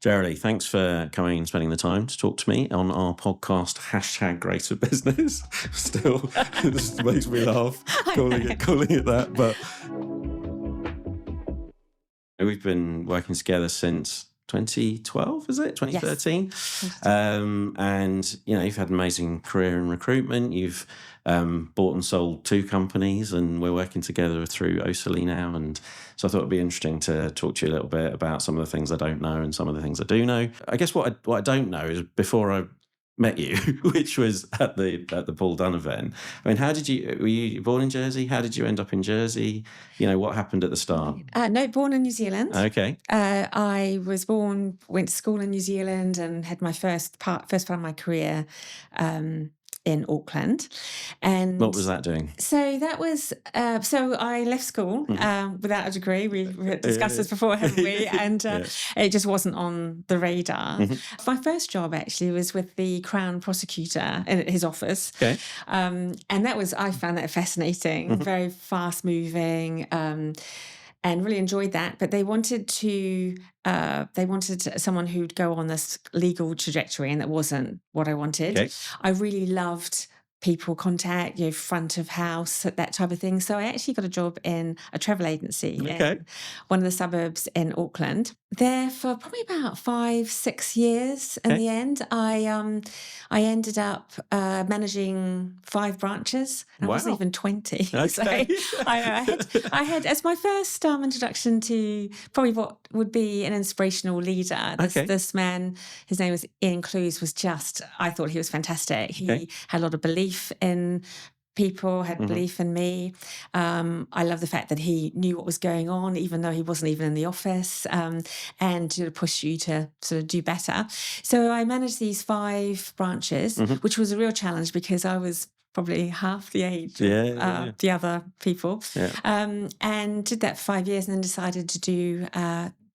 Jeralie, thanks for coming and spending the time to talk to me on our podcast, #GreatAtBusiness. Still, this makes me laugh calling it that. But we've been working together since 2012, is it? 2013? Yes. And, you've had an amazing career in recruitment. You've bought and sold 2 companies, and we're working together through Ocerli now. And so I thought it'd be interesting to talk to you a little bit about some of the things I don't know and some of the things I do know. I guess what I don't know is before I met you, which was at the Paul Dunn event. I mean, were you born in Jersey? How did you end up in Jersey? What happened at the start? No, born in New Zealand. Okay. I was went to school in New Zealand and had my first part of my career in Auckland. And what was that doing? So that was, so I left school without a degree. We discussed this before, haven't we? And it just wasn't on the radar. My first job actually was with the Crown Prosecutor in his office. Okay. And I found that fascinating, very fast moving, and really enjoyed that. But they wanted someone who'd go on this legal trajectory, and that wasn't what I wanted. Okay. I really loved people contact, front of house, that type of thing. So I actually got a job in a travel agency in one of the suburbs in Auckland. There for probably about 5-6 years. In the end, I ended up managing 5 branches. I wasn't even 20. Okay. So I had as my first introduction to probably what would be an inspirational leader. This man, his name was Ian Clues, I thought he was fantastic. He had a lot of belief in people, had belief in me. I love the fact that he knew what was going on, even though he wasn't even in the office, and to push you to sort of do better. So I managed these 5 branches, which was a real challenge because I was probably half the age of the other people, and did that for 5 years, and then decided to do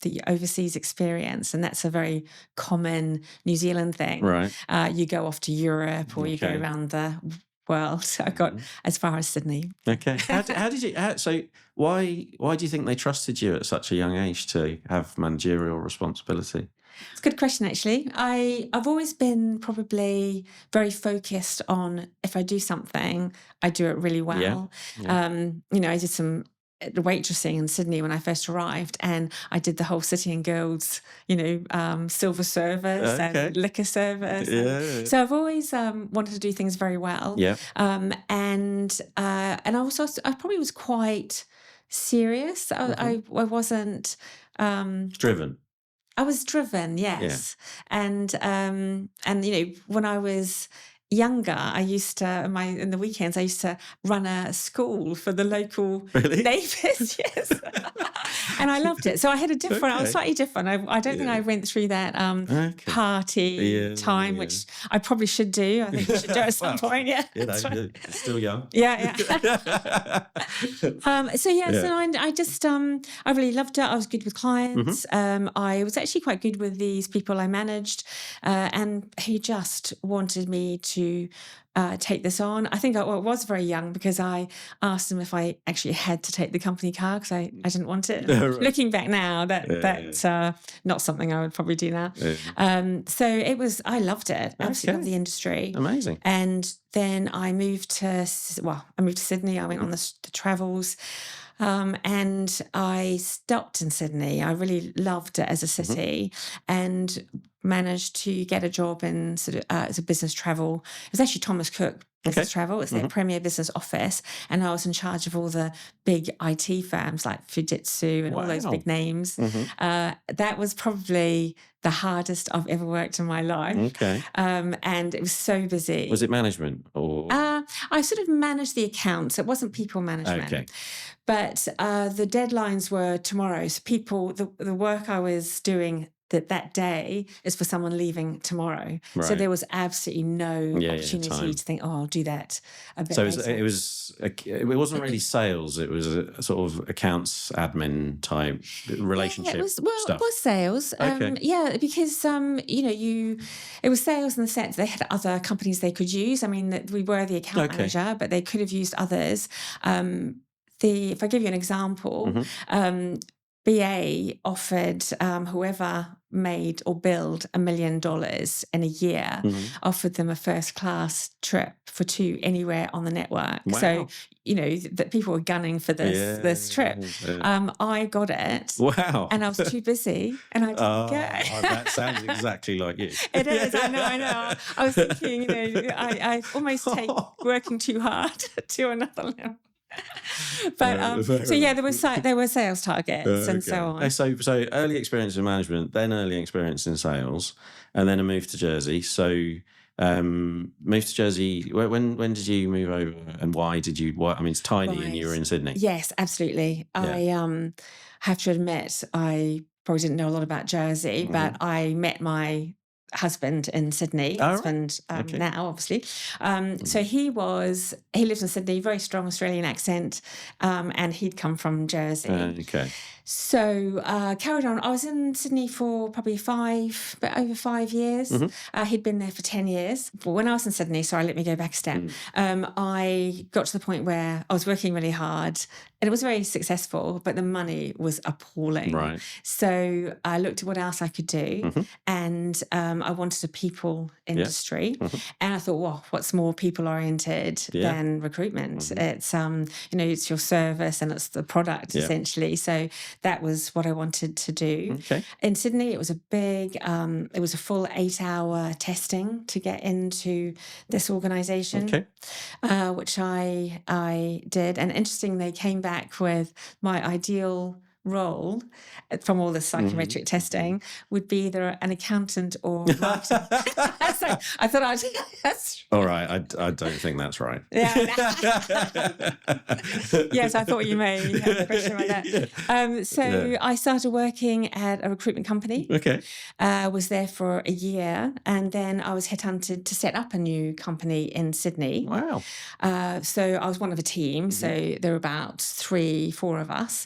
the overseas experience, and that's a very common New Zealand thing. Right, you go off to Europe or you go around the world. So I got as far as Sydney. Okay, how did you? So why do you think they trusted you at such a young age to have managerial responsibility? It's a good question, actually. I've always been probably very focused on if I do something, I do it really well. I did some waitressing in Sydney when I first arrived, and I did the whole City and Guilds, silver service and liquor service. So I've always wanted to do things very well. And I probably was quite serious. I wasn't driven. I was driven, yes. And when I was younger, I used to, in the weekends, I used to run a school for the local neighbours, yes. And I loved it. So I had I was slightly different. I don't think I went through that party time, which I probably should do. I think I should do it at some point, You're still young. So I just, I really loved it. I was good with clients. I was actually quite good with these people I managed, and he just wanted me to take this on. I think I was very young because I asked him if I actually had to take the company car because I didn't want it. Looking back now, that's not something I would probably do now. So it was, I loved it. I absolutely loved the industry. Amazing. And then I moved to Sydney. I went on the travels. And I stopped in Sydney. I really loved it as a city, and managed to get a job in as a business travel. It was actually Thomas Cook Business Travel. It's their premier business office, and I was in charge of all the big IT firms like Fujitsu and all those big names. That was probably the hardest I've ever worked in my life. And it was so busy. Was it management or? I sort of managed the accounts. It wasn't people management. But the deadlines were tomorrow. So the work I was doing that day is for someone leaving tomorrow. So there was absolutely no opportunity to think, I'll do that a bit later. It wasn't really sales. It was a sort of accounts admin type relationship stuff. It was sales. Because it was sales in the sense they had other companies they could use. I mean, we were the account manager, but they could have used others. If I give you an example, BA offered whoever made or billed $1 million in a year, offered them a first class trip for 2 anywhere on the network. Wow. So, that people were gunning for this trip. I got it. Wow. And I was too busy and I didn't go. That sounds exactly like you. It is, I know. I was thinking, I almost take working too hard to another level. But there were sales targets and so on. So early experience in management, then early experience in sales, and then a move to Jersey. So moved to Jersey. When did you move over, and why did you? I mean, it's tiny, and you were in Sydney. Yes, absolutely. Yeah. I have to admit, I probably didn't know a lot about Jersey, but I met my husband in Sydney, now obviously. So he lived in Sydney, very strong Australian accent, and he'd come from Jersey. So carried on. I was in Sydney for probably over 5 years. He'd been there for 10 years. But when I was in Sydney, let me go back a step. I got to the point where I was working really hard and it was very successful, but the money was appalling. Right. So I looked at what else I could do and I wanted a people industry. And I thought, well, what's more people oriented than recruitment? It's, it's your service and it's the product essentially. So that was what I wanted to do. In Sydney, it was it was a full 8-hour testing to get into this organisation, which I did. And interesting, they came back with my ideal role from all the psychometric testing would be either an accountant or marketing. So I thought that's all right. I don't think that's right. Yes, I thought you may have a question about that. I started working at a recruitment company. Was there for a year, and then I was headhunted to set up a new company in Sydney. Wow. So I was one of a team. So there were about 3-4 of us.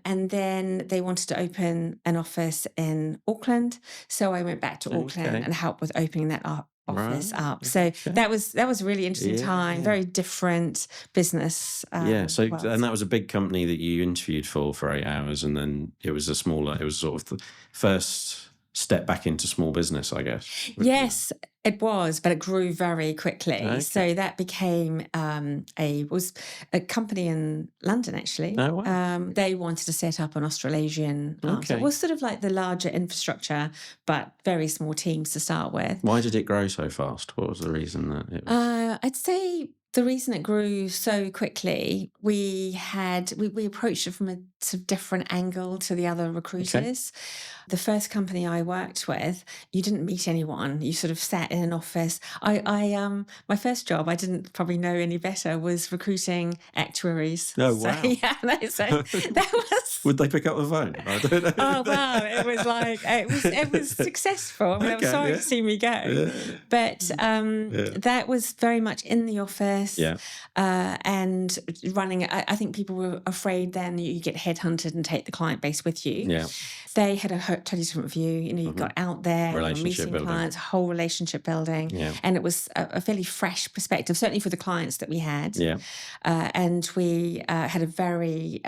And then they wanted to open an office in Auckland. So I went back to Auckland and helped with opening that office up. So that was a really interesting time, very different business. And that was a big company that you interviewed for 8 hours, and then it was it was sort of the first step back into small business, I guess. Yes, it was, but it grew very quickly. So that became was a company in London, actually. Oh, wow. They wanted to set up an Australasian. So it was sort of like the larger infrastructure, but very small teams to start with. Why did it grow so fast? What was the reason that it was? I'd say the reason it grew so quickly, we approached it from a sort of different angle to the other recruiters. The first company I worked with, you didn't meet anyone. You sort of sat in an office. My first job, I didn't probably know any better, was recruiting actuaries. Oh, wow. So that was... Would they pick up the phone? I don't know. Oh, well, it was like, it was successful. I mean, I'm sorry to see me go. But that was very much in the office and running. I think people were afraid then you get headhunted and take the client base with you. Yeah. They had a totally different view. You got out there, meeting clients, whole relationship building. Yeah. And it was a fairly fresh perspective, certainly for the clients that we had. Yeah. And we had a very,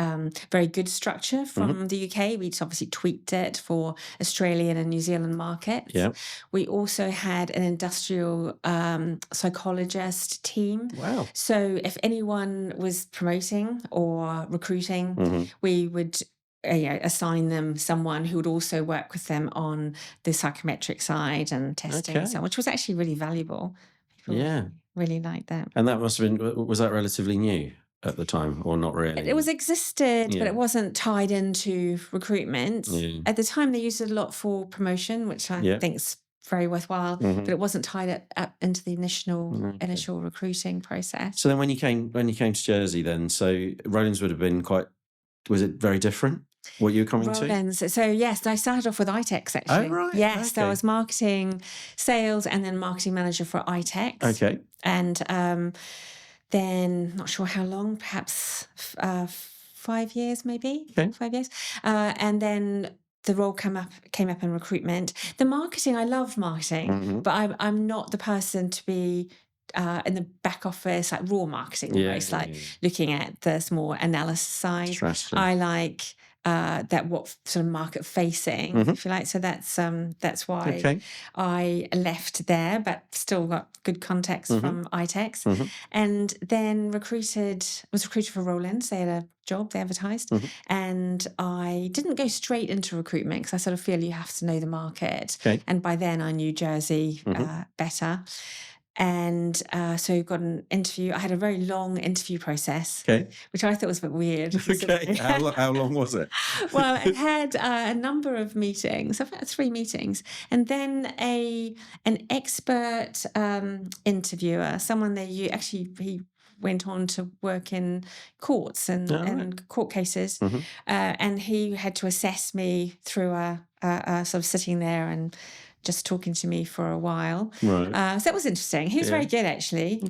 very good structure from the UK. We'd obviously tweaked it for Australian and New Zealand markets. Yeah. We also had an industrial psychologist team. Wow. So if anyone was promoting or recruiting, we would assign them someone who would also work with them on the psychometric side and testing, and so on, which was actually really valuable. People really liked that. And that must have been, was that relatively new at the time, or not really? It was existed, but it wasn't tied into recruitment. Yeah. At the time, they used it a lot for promotion, which I think is very worthwhile, but it wasn't tied up into the initial recruiting process. So then when you came to Jersey then, so Rowland's would have been was it very different? What you were coming Rowland's. To? So yes, I started off with iTex actually. Oh, right. Yes, so I was marketing, sales, and then marketing manager for iTex. Okay. And then, not sure how long, perhaps 5 years maybe, 5 years. And then the role came up in recruitment. The marketing, I love marketing, but I'm not the person to be in the back office, like raw marketing, almost looking at the more analysis side. I like that what sort of market facing, if you like. So that's why I left there, but still got good contacts from iTex, and then was recruited for Rowland. They had a job they advertised, and I didn't go straight into recruitment because I sort of feel you have to know the market. And by then I knew Jersey better. And so got an interview. I had a very long interview process, which I thought was a bit weird. How long was it? Well, it had a number of meetings. I've had 3 meetings, and then an expert interviewer, someone he went on to work in courts and court cases, and he had to assess me through a sort of sitting there and just talking to me for a while. So that was interesting. He was very good, actually.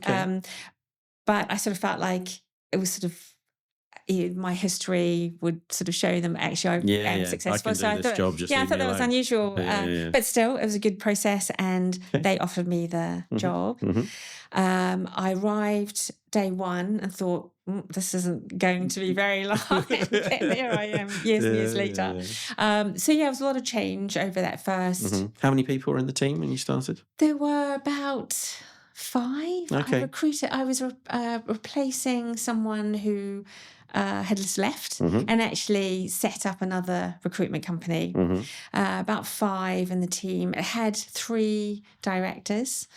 But I sort of felt like it was sort of my history would sort of show them actually I am successful. So I thought, I thought that was unusual. But still, it was a good process, and they offered me the job. I arrived day 1 and thought, this isn't going to be very long. And here I am years and years later. So it was a lot of change over that first. How many people were in the team when you started? There were about 5. I was replacing someone who had just left and actually set up another recruitment company. About 5 in the team. It had 3 directors,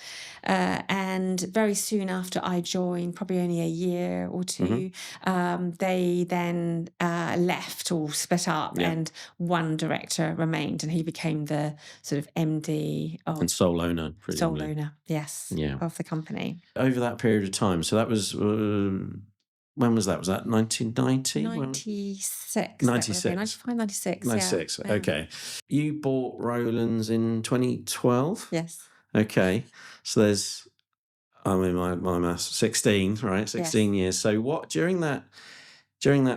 and very soon after I joined, probably only a year or 2, they then left or split up, and 1 director remained, and he became the sort of MD and sole owner, presumably. Sole owner, yes, of the company. Over that period of time, so that was... when was that? Was that 1990? 96. 96. 95, 96. 96, okay. You bought Rowland's in 2012? Yes. Okay. So there's, I mean, my maths, 16, right? 16 years. So what, during that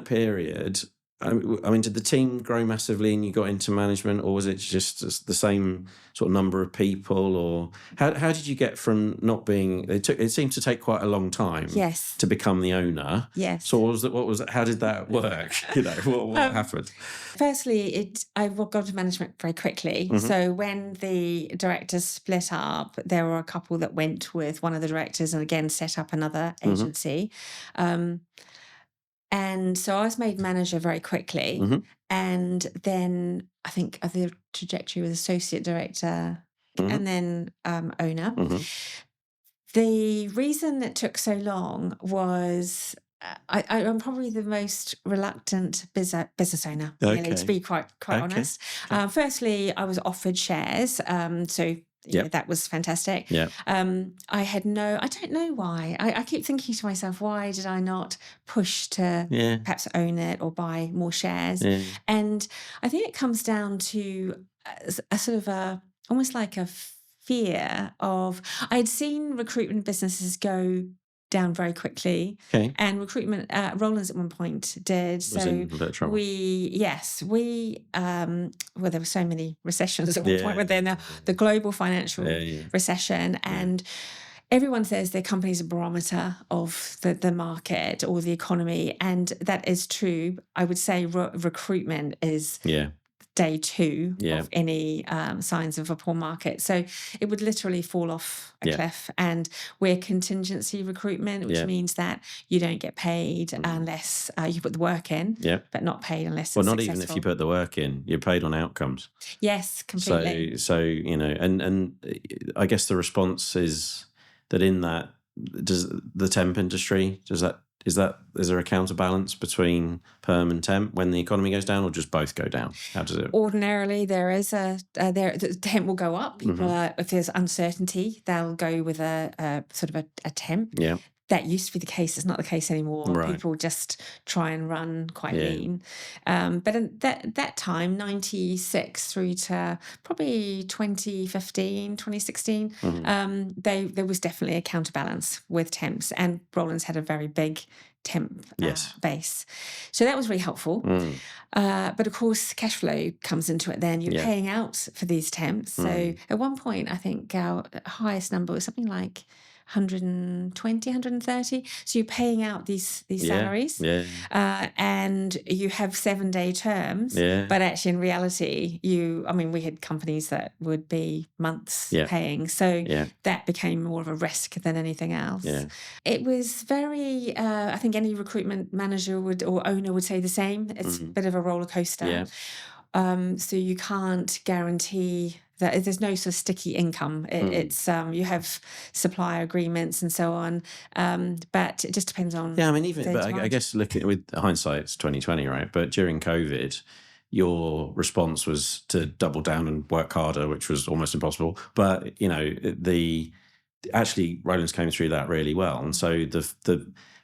period, I mean, did the team grow massively and you got into management, or was it just the same sort of number of people, or how did you get from not being? It seemed to take quite a long time, to become the owner. Yes. So what was it? How did that work? What happened? Firstly, I got to management very quickly. So when the directors split up, there were a couple that went with one of the directors and again set up another agency. And so I was made manager very quickly. And then I think the trajectory was associate director and then owner. The reason it took so long was I'm probably the most reluctant business owner, really, to be quite honest. Firstly, I was offered shares. So that was fantastic. I don't know why. I keep thinking to myself, why did I not push to perhaps own it or buy more shares? And I think it comes down to a sort of almost like a fear of, I'd seen recruitment businesses go down very quickly, and recruitment Rowland's at one point did. So there were so many recessions at one point, within the global financial recession, and everyone says their company's a barometer of the market or the economy, and that is true. I would say recruitment is day 2 of any signs of a poor market. So it would literally fall off a cliff. And we're contingency recruitment, which means that you don't get paid unless you put the work in, but not paid unless it's not successful. even if you put the work in, you're paid on outcomes. Yes, completely. So and I guess the response is that in that, does the temp industry, is there a counterbalance between perm and temp when the economy goes down, or just both go down? How does it? Ordinarily, there is the temp will go up. People if there's uncertainty, they'll go with a sort of a temp. That used to be the case. It's not the case anymore. People just try and run quite lean. But in that time, 96 through to probably 2015, 2016, there was definitely a counterbalance with temps, and Rowland's had a very big temp base. So that was really helpful. But of course, cash flow comes into it then. You're paying out for these temps. So at one point, I think our highest number was something like 120, 130. So you're paying out these salaries, and you have 7-day terms. But actually, in reality, we had companies that would be months paying. So that became more of a risk than anything else. It was very, I think any recruitment manager or owner would say the same. It's a bit of a roller coaster. So you can't guarantee that there's no sort of sticky income. It's you have supplier agreements and so on, but it just depends on. Yeah, I mean, I guess looking with hindsight, it's 2020, right? But during COVID, your response was to double down and work harder, which was almost impossible. But actually, Rowland's came through that really well, and so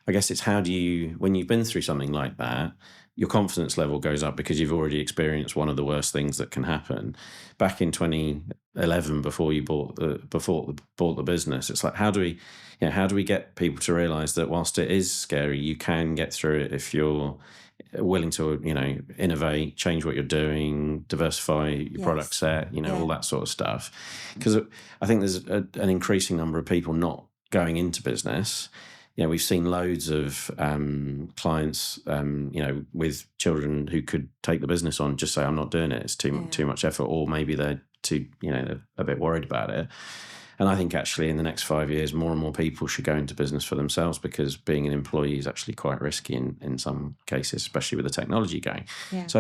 I guess it's how do you, when you've been through something like that, your confidence level goes up because you've already experienced one of the worst things that can happen. Back in 2011, before you bought the business, it's like, how do we get people to realise that whilst it is scary, you can get through it if you're willing to, innovate, change what you're doing, diversify your product set, all that sort of stuff. Because I think there's an increasing number of people not going into business. We've seen loads of clients, with children who could take the business on, just say, I'm not doing it. It's too much effort, or maybe they're they're a bit worried about it. And I think actually in the next 5 years, more and more people should go into business for themselves, because being an employee is actually quite risky in some cases, especially with the technology going. Yeah. So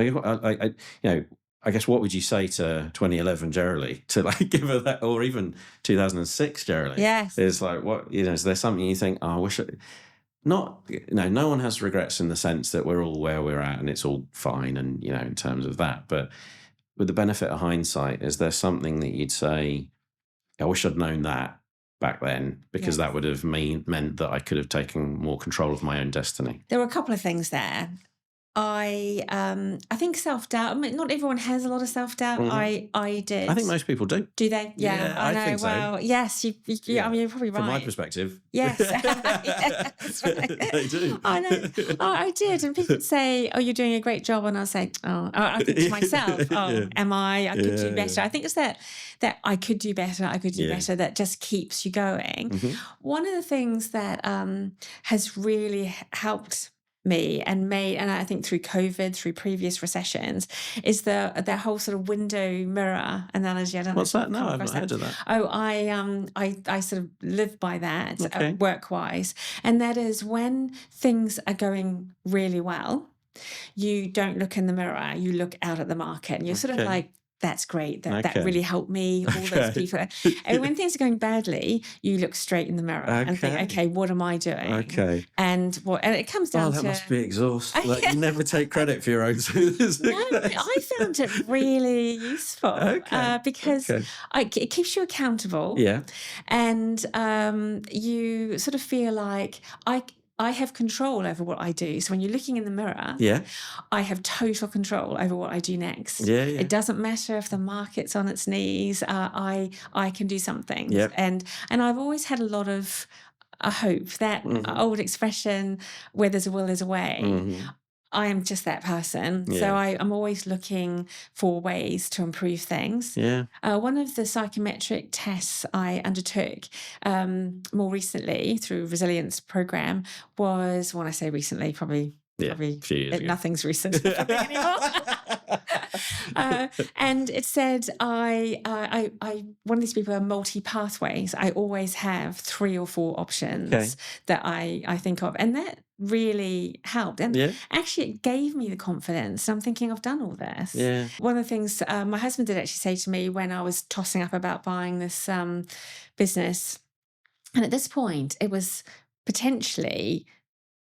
I guess what would you say to 2011 Jeralie, to give her that, or even 2006 Jeralie? Yes. It's like, what, is there something you think, I wish no one has regrets in the sense that we're all where we're at and it's all fine, and, in terms of that. But with the benefit of hindsight, is there something that you'd say, I wish I'd known that back then, because that would have meant that I could have taken more control of my own destiny? There were a couple of things there. I think self-doubt. Not everyone has a lot of self-doubt. I did. I think most people do. Do they? Yeah, I know. Think so. Well, yes, you're probably right. From my perspective. Yes. Yes, right. They do. I know. I did. And people would say, oh, you're doing a great job. And I'll say, I think to myself, am I? I could do better. I think it's that I could do better. I could do better. That just keeps you going. One of the things that has really helped me and I think through COVID, through previous recessions, is that whole sort of window mirror analogy. I don't know. What's that? No, I've not heard of that. Oh, I sort of live by that work-wise, and that is when things are going really well, you don't look in the mirror, you look out at the market, and you're sort of like, that's great. That really helped me. All those people. And when things are going badly, you look straight in the mirror and think, okay, what am I doing? Okay. And it comes down to... that must be exhausting. You never take credit for your own success. No, I found it really useful because it keeps you accountable. Yeah. And you sort of feel like I have control over what I do. So when you're looking in the mirror, I have total control over what I do next. Yeah. It doesn't matter if the market's on its knees. I can do something. Yep. And I've always had a lot of hope. That old expression, where there's a will, there's a way. I am just that person. Yeah. So I'm always looking for ways to improve things. Yeah. One of the psychometric tests I undertook more recently through resilience program was, when I say recently, probably a few years ago. Nothing's recent anymore. And it said I one of these people are multi-pathways. I always have 3 or 4 options that I think of, and that really helped. And actually it gave me the confidence. I'm thinking, I've done all this. Yeah. One of the things my husband did actually say to me when I was tossing up about buying this business, and at this point it was potentially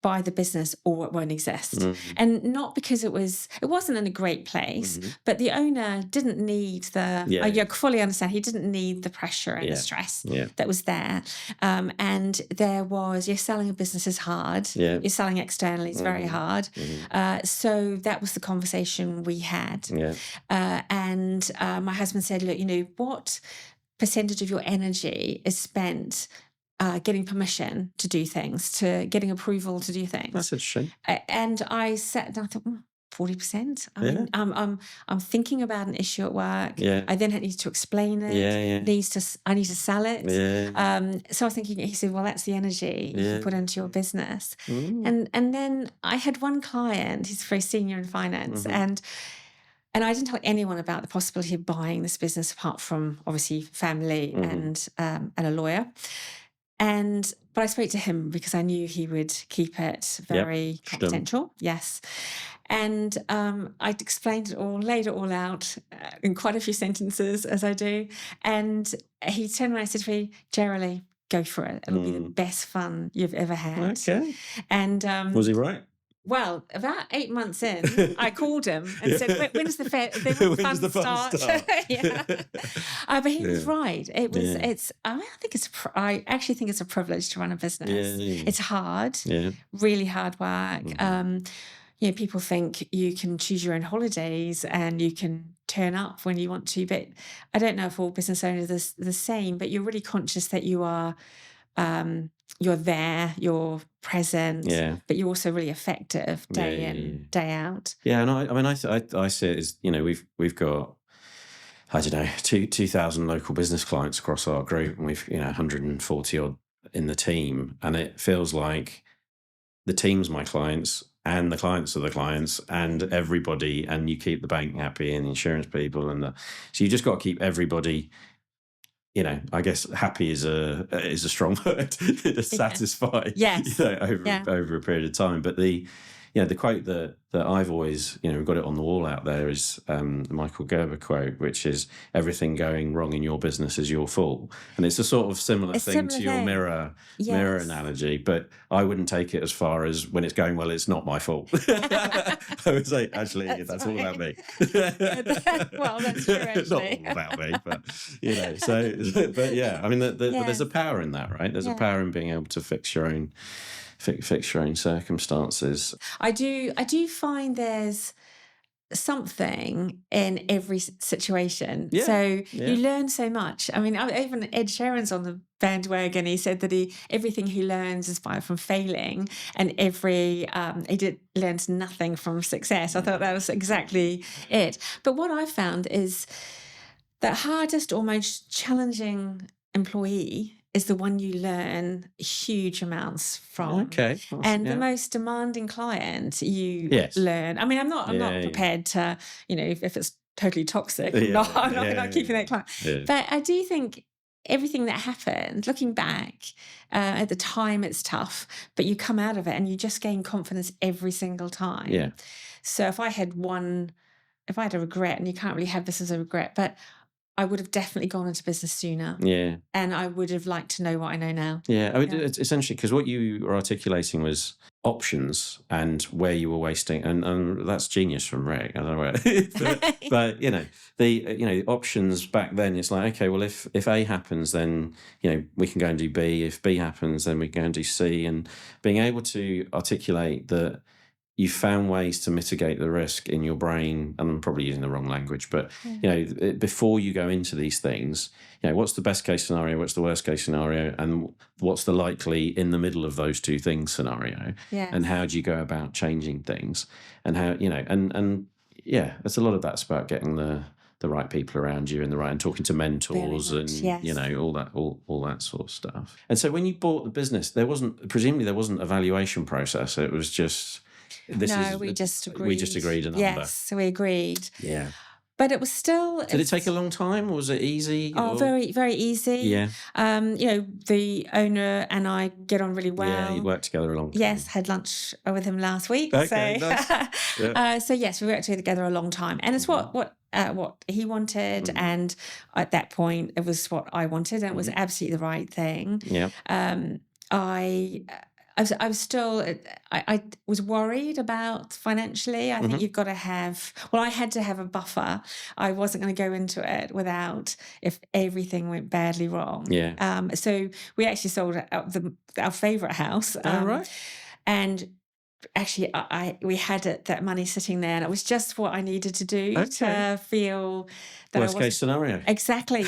buy the business or it won't exist. And not because it wasn't in a great place, but the owner didn't need I fully understand, he didn't need the pressure and the stress that was there. And there was, you're selling a business is hard. You're selling externally, it's very hard. So that was the conversation we had. And my husband said, look, what percentage of your energy is spent getting permission to do things, to getting approval to do things? That's interesting. And I sat down and I thought, 40%. I mean, I'm thinking about an issue at work. Yeah. I then need to explain it. I need to sell it. So I was thinking, he said, well, that's the energy you can put into your business. And then I had one client, he's very senior in finance, and I didn't tell anyone about the possibility of buying this business apart from obviously family and a lawyer. But I spoke to him because I knew he would keep it very confidential. Yes. And I'd explained it all, laid it all out in quite a few sentences, as I do. And he turned around and said to me, Jeralie, go for it. It'll be the best fun you've ever had. Okay. And was he right? Well, about 8 months in, I called him and said, "When does the fun start?" But he was right. It was. It's. I actually think it's a privilege to run a business. It's hard. Really hard work. People think you can choose your own holidays and you can turn up when you want to, but I don't know if all business owners are the same. But you're really conscious that you are. You're there, you're present, but you're also really effective day in, day out. Yeah, and I see it as, we've got, I don't know, 2,000 local business clients across our group, and we've 140 odd in the team, and it feels like the team's my clients and the clients are the clients and everybody, and you keep the bank happy and the insurance people, so you just got to keep everybody. I guess happy is a strong word. Satisfied, over a period of time. But the quote that I've always, we've got it on the wall out there, is the Michael Gerber quote, which is, everything going wrong in your business is your fault. And it's a sort of similar thing to your mirror analogy, but I wouldn't take it as far as, when it's going well, it's not my fault. I would say, actually, that's all about me. Well, that's true, actually. Not all about me, but, but yeah, I mean, there's a power in that, right? There's a power in being able to fix your own circumstances. I do find there's something in every situation. So you learn so much. I mean, even Ed Sheeran's on the bandwagon. He said that everything he learns is from failing, and he learns nothing from success. I thought that was exactly it. But what I found is the hardest or most challenging employee is the one you learn huge amounts from. Okay. And the most demanding client you learn. I mean, I'm not prepared to, if it's totally toxic, I'm not keeping that client. But I do think everything that happened, looking back, at the time it's tough, but you come out of it and you just gain confidence every single time. Yeah. So if I had a regret, and you can't really have this as a regret, but I would have definitely gone into business sooner. Yeah. And I would have liked to know what I know now. Yeah. I mean, it's essentially, because what you were articulating was options and where you were wasting, and that's genius from Rick. I don't know where, but the options back then, it's like, okay, well, if A happens, then, we can go and do B. If B happens, then we can go and do C. And being able to articulate that you found ways to mitigate the risk in your brain, and I'm probably using the wrong language, but before you go into these things, what's the best case scenario, what's the worst case scenario, and what's the likely in the middle of those two things scenario, and how do you go about changing things, and how it's a lot of that's about getting the right people around you and talking to mentors and all that sort of stuff. And so when you bought the business, presumably there wasn't a valuation process. It was just. We just agreed. We just agreed a number. Yes, we agreed. Yeah. But it was still... Did it take a long time, or was it easy? Oh, very, very easy. Yeah. The owner and I get on really well. Yeah, you worked together a long time. Yes, had lunch with him last week. Okay, nice. So yes, we worked together a long time. And it's what he wanted, and at that point, it was what I wanted, and it was absolutely the right thing. Yeah. I was still, I was worried about financially. I think you've got to I had to have a buffer. I wasn't going to go into it if everything went badly wrong. Yeah. So we actually sold our favourite house. Right. And actually, we had that money sitting there, and it was just what I needed to do to feel that worst case scenario. Exactly.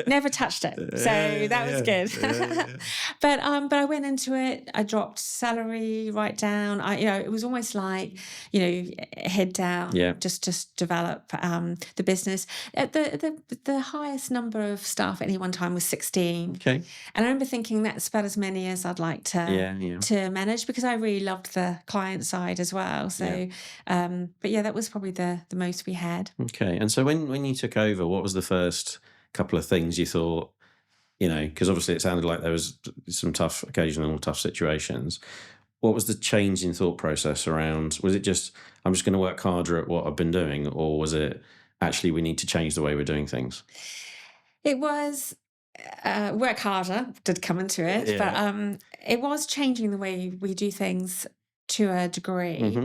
Never touched it, so that was good. But I went into it. I dropped salary right down. It was almost like head down. Just develop the business. The highest number of staff at any one time was 16. Okay. And I remember thinking that's about as many as I'd like to manage, because I really loved the client side as well. So, but that was probably the most we had. Okay. And so when you took over, what was the first couple of things you thought, because obviously it sounded like there was some occasional tough situations. What was the change in thought process around? Was it just, I'm just going to work harder at what I've been doing? Or was it actually, we need to change the way we're doing things? It was work harder did come into it, but it was changing the way we do things to a degree. Mm-hmm.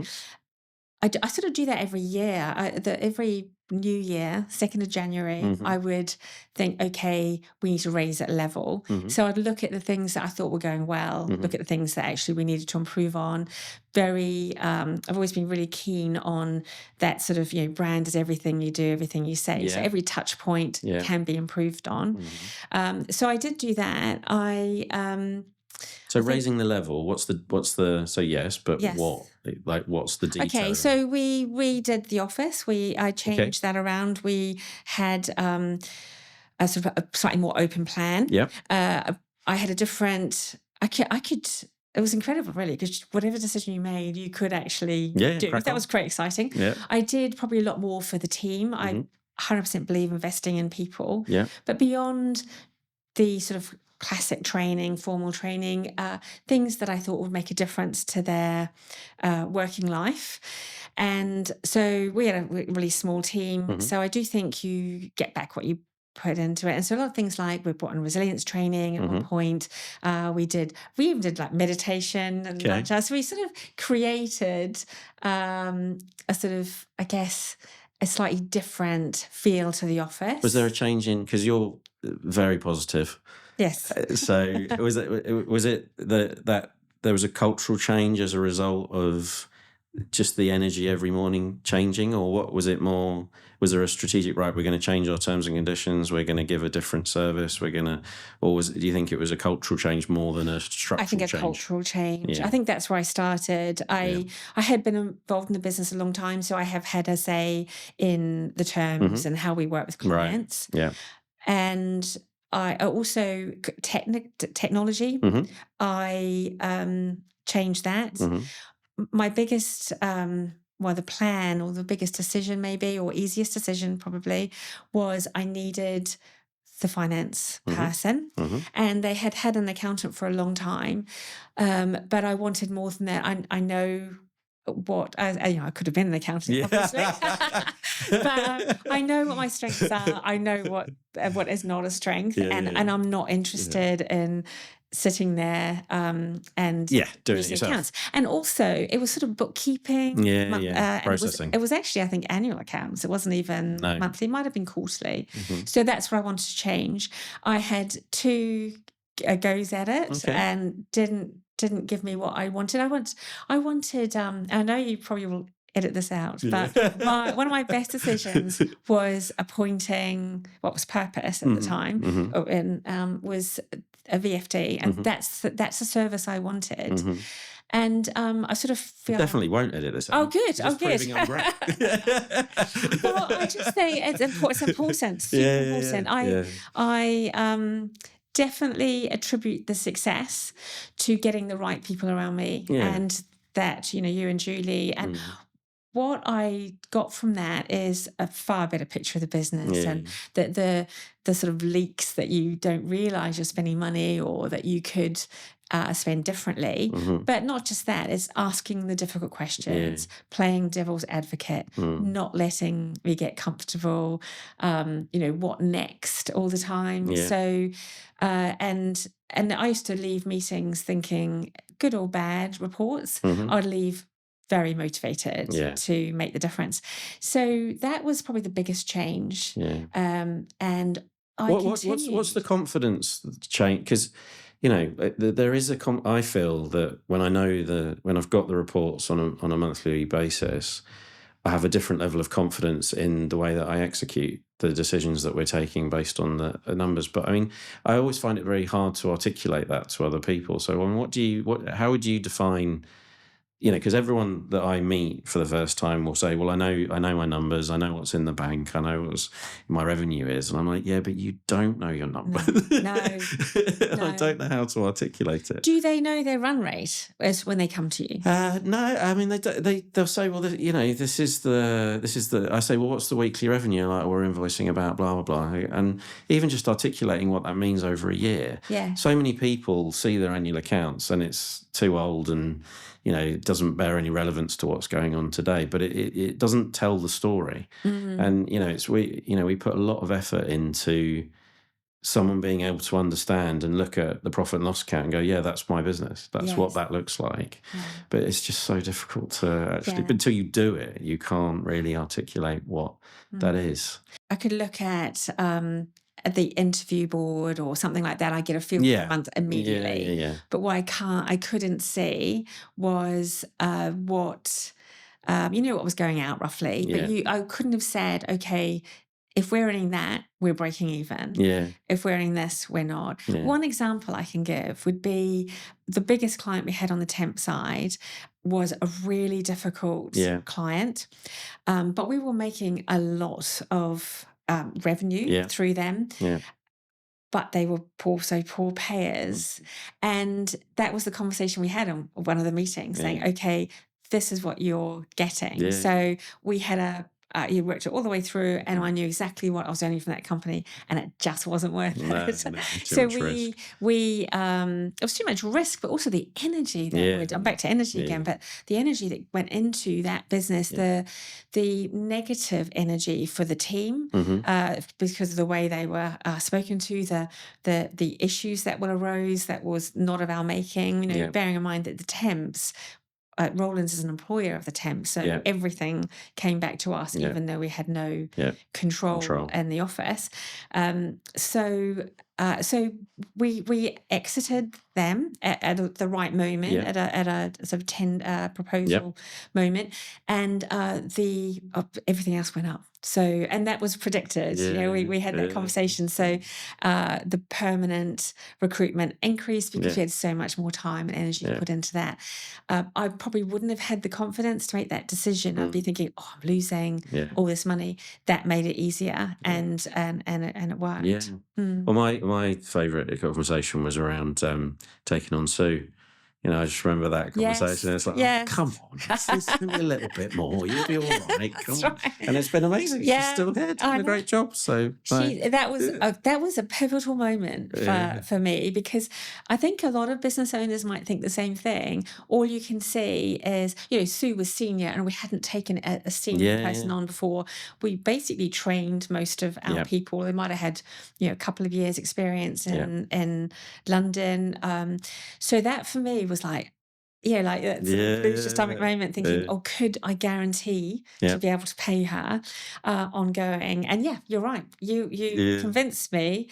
I sort of do that every year. Every new year, 2nd of January, I would think, okay, we need to raise that level. So I'd look at the things that I thought were going well, look at the things that actually we needed to improve on. I've always been really keen on that sort of, brand is everything you do, everything you say. So every touch point can be improved on. So I did do that. So raising the level, what's the so yes, but yes. what's the detail? Okay, so we redid the office. I changed that around. We had a sort of a slightly more open plan. Yeah. I had a different. I could. It was incredible, really, because whatever decision you made, you could actually do. That was quite exciting. Yeah. I did probably a lot more for the team. I 100% believe investing in people. Yeah. But beyond the sort of classic training, formal training, things that I thought would make a difference to their working life. And so we had a really small team. So I do think you get back what you put into it. And so a lot of things like we brought on resilience training at one point. We even did like meditation and lunch. So we sort of created a sort of, I guess, a slightly different feel to the office. Was there a change in, because you're very positive. Yes. So was it that there was a cultural change as a result of just the energy every morning changing, or what was it more? Was there a strategic, right, we're going to change our terms and conditions, we're going to give a different service, do you think it was a cultural change more than a structural change? I think a cultural change. I think that's where I started. I had been involved in the business a long time, so I have had a say in the terms and how we work with clients. Right. Yeah. And I also technology. I changed that. My biggest, the plan or the biggest decision maybe, or easiest decision probably, was I needed the finance person, and they had an accountant for a long time, but I wanted more than that. I know what I could have been an accountant, obviously, but I know what my strengths are. I know what is not a strength, and I'm not interested in sitting there and doing it yourself. Accounts. And also, it was sort of bookkeeping, processing. It was actually, I think, annual accounts. It wasn't even monthly. It might have been quarterly. So that's what I wanted to change. I had 2 goes at it and didn't give me what I wanted. I wanted. I know you probably will edit this out, but one of my best decisions was appointing what was Purpose at the time, and was a VFD, and that's the service I wanted. And I sort of feel definitely won't edit this out. Oh, good. Just proving I'm great. Well, I just say it's important. Super important. I definitely attribute the success to getting the right people around me, and that, you and Julie, and what I got from that is a far better picture of the business, and the sort of leaks that you don't realise you're spending money, or that you could spend differently. But not just that, it's asking the difficult questions, playing devil's advocate, not letting me get comfortable, what next all the time. So and I used to leave meetings thinking, good or bad reports, I'd leave very motivated to make the difference. So that was probably the biggest change. And I continued. What's the confidence change? Because there is I feel that when I've got the reports on a monthly basis, I have a different level of confidence in the way that I execute the decisions that we're taking based on the numbers. But I mean, I always find it very hard to articulate that to other people. So, how would you define? Because everyone that I meet for the first time will say, well, I know my numbers, I know what's in the bank, I know what my revenue is. And I'm like, yeah, but you don't know your numbers. No. I don't know how to articulate it. Do they know their run rate when they come to you? No, I mean, they'll say, well, this is the, I say, well, what's the weekly revenue? Like, we're invoicing about blah, blah, blah. And even just articulating what that means over a year. Yeah. So many people see their annual accounts and it's too old and, it doesn't bear any relevance to what's going on today, but it doesn't tell the story. Mm-hmm. And, we put a lot of effort into someone being able to understand and look at the profit and loss account and go, yeah, that's my business. That's what that looks like. Yeah. But it's just so difficult to actually, until you do it, you can't really articulate what that is. I could look at the interview board or something like that. I get a feel for a month immediately. Yeah. But what I couldn't see was what was going out roughly. But I couldn't have said, okay, if we're earning that, we're breaking even. Yeah. If we're earning this, we're not. Yeah. One example I can give would be the biggest client we had on the temp side was a really difficult client. But we were making a lot of revenue through them. Yeah. But they were also poor payers. And that was the conversation we had on one of the meetings, saying, okay, this is what you're getting. Yeah. So we had you worked it all the way through, and I knew exactly what I was earning from that company, and it just wasn't worth it. So it was too much risk, but also the energy that I'm back to energy again, but the energy that went into that business, the negative energy for the team, because of the way they were spoken to, the issues that arose that was not of our making. Bearing in mind that the temps. Rowland's is an employer of the temp, so everything came back to us, even though we had no control in the office. So we exited them at the right moment, at a sort of proposal moment, and everything else went up. So, and that was predicted. We had that conversation. So the permanent recruitment increased because we had so much more time and energy to put into that. I probably wouldn't have had the confidence to make that decision. I'd be thinking, oh, I'm losing all this money. That made it easier, and it worked. Yeah. Well, my favourite conversation was around taking on Sue. I just remember that conversation. It's like, oh, come on, just give me a little bit more. You'll be all right. Right. And it's been amazing. She's still here doing a great job. So that was a pivotal moment for me, because I think a lot of business owners might think the same thing. All you can see is, Sue was senior, and we hadn't taken a senior person on before. We basically trained most of our people. They might have had, a couple of years experience in London. So that for me was like, that's a stomach moment, thinking, oh, could I guarantee to be able to pay her ongoing? And you're right. You convinced me.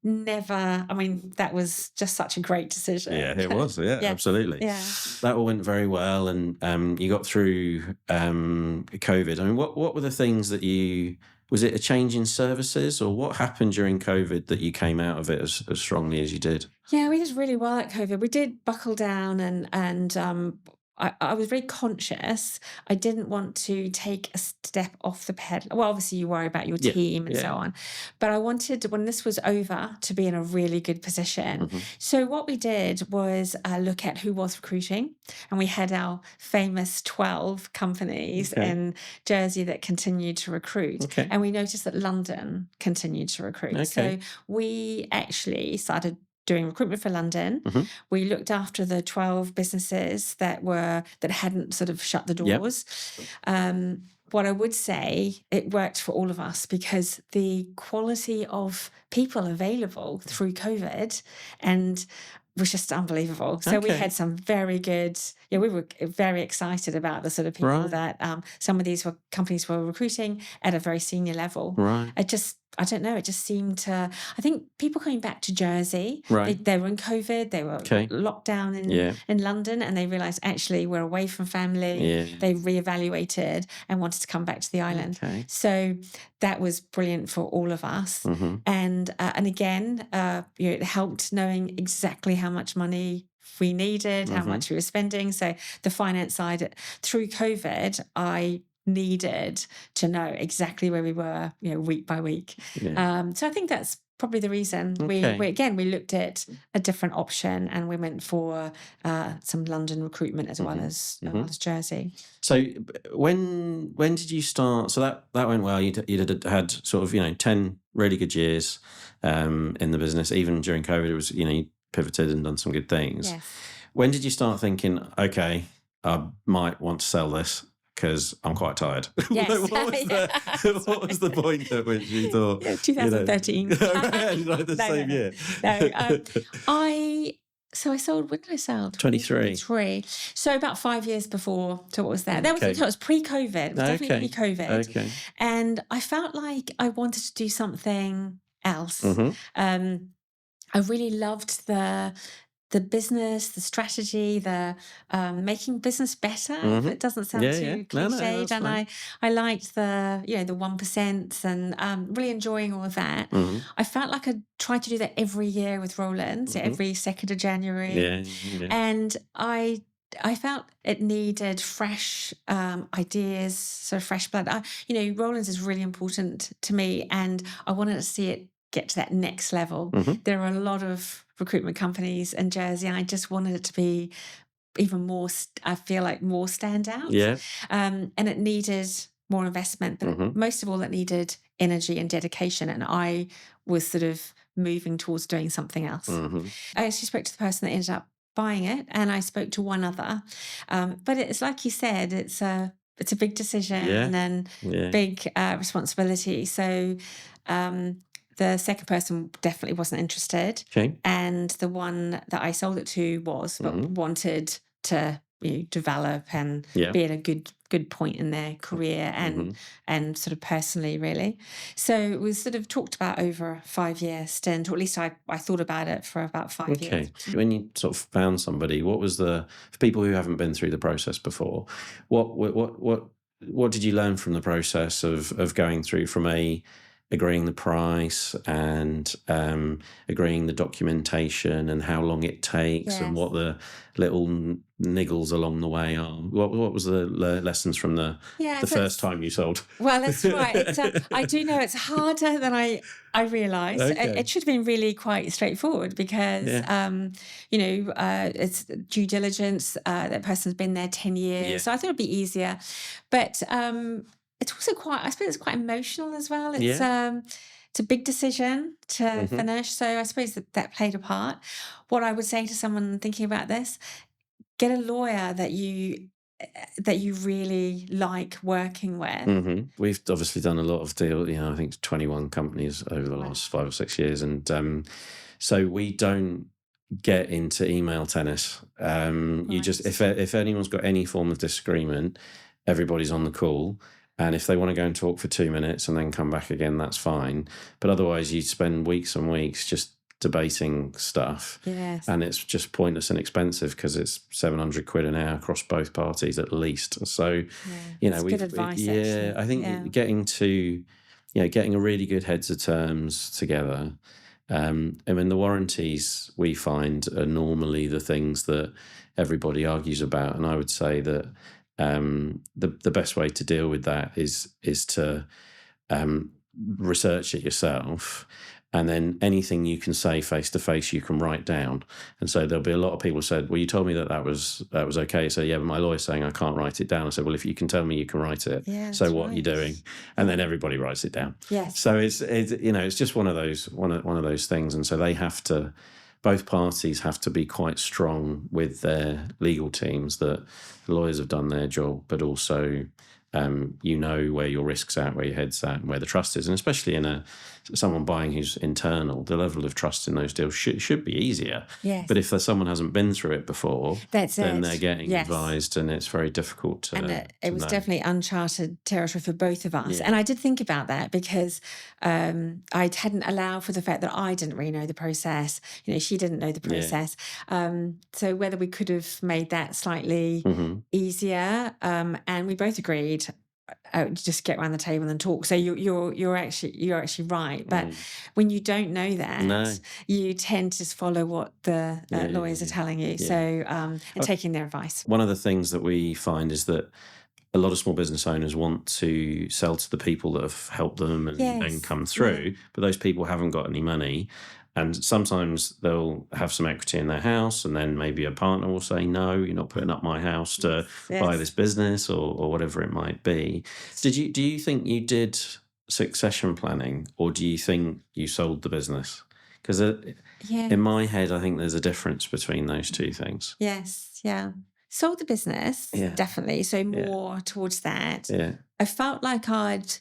Never. I mean, that was just such a great decision. Yeah, it was. Yeah, absolutely. Yeah, that all went very well, and you got through COVID. I mean, what were the things that you? Was it a change in services, or what happened during COVID that you came out of it as strongly as you did? Yeah, we did really well at COVID. We did buckle down, and I was very conscious. I didn't want to take a step off the pedal. Well, obviously you worry about your team and so on. But I wanted, when this was over, to be in a really good position. Mm-hmm. So what we did was look at who was recruiting. And we had our famous 12 companies in Jersey that continued to recruit. Okay. And we noticed that London continued to recruit. Okay. So we actually started doing recruitment for London. Mm-hmm. We looked after the 12 businesses that hadn't sort of shut the doors. What I would say, it worked for all of us, because the quality of people available through COVID, and was just unbelievable. So we had some very good, we were very excited about the sort of people that some of these companies were recruiting at a very senior level. Right. I don't know, it just seemed to, I think people coming back to Jersey, they were in COVID, they were locked down in London, and they realised actually we're away from family. They reevaluated and wanted to come back to the island. So that was brilliant for all of us. And again, it helped knowing exactly how much money we needed, how much we were spending. So the finance side, through COVID, I needed to know exactly where we were, week by week. So I think that's probably the reason we looked at a different option, and we went for some London recruitment as well as Jersey. So when did you start? So that went well. You had sort of 10 really good years in the business. Even during COVID, it was you pivoted and done some good things. Yes. When did you start thinking, okay, I might want to sell this because I'm quite tired? Yes. What was the point at which you thought? 2013. The same year. So I sold, when did I sell? 23. So about 5 years before. So what was that? That was pre-COVID. It was definitely pre-COVID. Okay. And I felt like I wanted to do something else. I really loved the business, the strategy, the making business better. It doesn't sound too cliched. No, and I liked the 1% and really enjoying all of that. I felt like I tried to do that every year with Rowland, every 2nd of January. And I felt it needed fresh ideas, sort of fresh blood. Rowland's is really important to me, and I wanted to see it get to that next level. There are a lot of recruitment companies in Jersey, and I just wanted it to be even more, I feel like more standout. And it needed more investment, but most of all, it needed energy and dedication. And I was sort of moving towards doing something else. I actually spoke to the person that ended up buying it, and I spoke to one other. But it's like you said, it's a big decision and big responsibility. So the second person definitely wasn't interested. And the one that I sold it to was, but wanted to develop and be at a good point in their career and sort of personally, really. So it was sort of talked about over a 5-year stint, or at least I thought about it for about 5 years. When you sort of found somebody, what was for people who haven't been through the process before, what did you learn from the process of going through from agreeing the price and agreeing the documentation and how long it takes and what the little niggles along the way are? What was the lessons from the first time you sold? Well, that's right. I do know it's harder than I realised. It should have been really quite straightforward because, it's due diligence. That person's been there 10 years. So I thought it'd be easier. But it's also I suppose it's quite emotional as well. It's a big decision to finish. So I suppose that played a part. What I would say to someone thinking about this, get a lawyer that you really like working with. We've obviously done a lot of deals, I think 21 companies over the last 5 or 6 years. And so we don't get into email tennis. You just, if anyone's got any form of disagreement, everybody's on the call. And if they want to go and talk for 2 minutes and then come back again, that's fine. But otherwise, you spend weeks and weeks just debating stuff. And it's just pointless and expensive because it's 700 quid an hour across both parties at least. So, it's good advice, actually. I think getting a really good heads of terms together. The warranties we find are normally the things that everybody argues about. And I would say that the best way to deal with that is to research it yourself, and then anything you can say face to face, you can write down. And so there'll be a lot of people who said, "Well, you told me that was okay." So but my lawyer's saying I can't write it down. I said, "Well, if you can tell me you can write it, so what are you doing?" And then everybody writes it down. So it's just one of those things, and so they have to. Both parties have to be quite strong with their legal teams that the lawyers have done their job, but also you know where your risk's at, where your head's at, and where the trust is. And especially in someone buying who's internal, the level of trust in those deals should be easier. Yes. But if someone hasn't been through it before, then they're getting advised, and it's very difficult to. And it was definitely uncharted territory for both of us. Yeah. And I did think about that because I hadn't allowed for the fact that I didn't really know the process. She didn't know the process. Yeah. So whether we could have made that slightly easier, and we both agreed. Just get around the table and talk. So you're actually right. But when you don't know that, you tend to just follow what the lawyers are telling you. Yeah. So and taking their advice. One of the things that we find is that a lot of small business owners want to sell to the people that have helped them and come through, but those people haven't got any money. And sometimes they'll have some equity in their house, and then maybe a partner will say, no, you're not putting up my house to buy this business or whatever it might be. Do you think you did succession planning, or do you think you sold the business? Because in my head, I think there's a difference between those two things. Yes, yeah. Sold the business, definitely. So more towards that. Yeah. I felt like I'd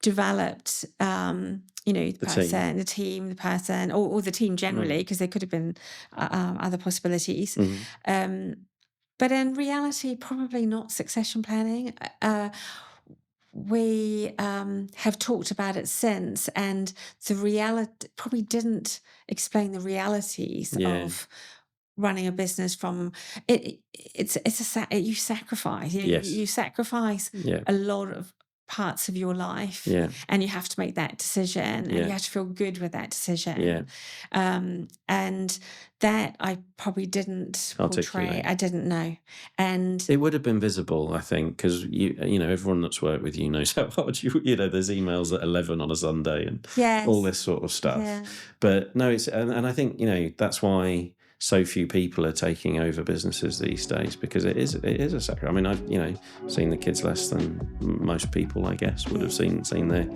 developed the person, the team, the person, or the team generally, because there could have been other possibilities. But in reality, probably not succession planning. We have talked about it since, and the reality probably didn't explain the realities of running a business from it. You sacrifice. You sacrifice a lot of parts of your life, and you have to make that decision, and you have to feel good with that decision. And that I probably didn't portray. I didn't know, and it would have been visible, I think, because everyone that's worked with you knows how hard there's emails at 11 on a Sunday and all this sort of stuff. But no, and I think that's why so few people are taking over businesses these days, because it is a sacrifice. I mean, I've seen the kids less than most people, I guess, would have seen their